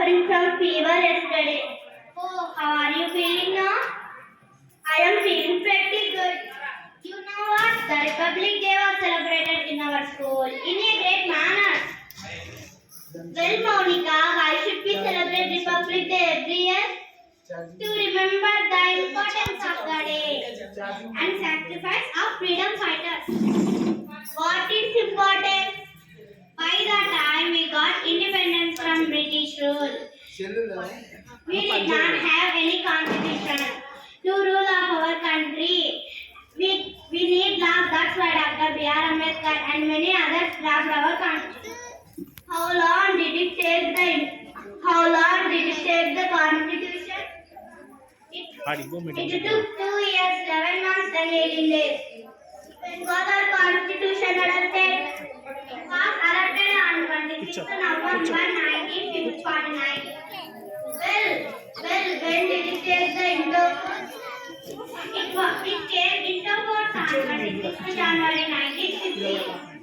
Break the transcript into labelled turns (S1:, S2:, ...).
S1: suffering from fever yesterday. Oh, how are you feeling now? I am feeling pretty good. You know what? The Republic Day was celebrated in our school in a great manner. Well, Monica, why should we celebrate Republic Day every year? To remember the importance of the day and sacrifice of freedom fighters. What is important? By the time we got independence from British rule, we did not have any constitution to rule of our country. We need laws. That's why Dr. B.R. Ambedkar and many others drafted our constitution. How long did it take the constitution? It took 2 years, 11 months and 18 days. When was our constitution adopted? Was adopted on 26th November 1949. When did it take the into? It came into force on 26th January 1950.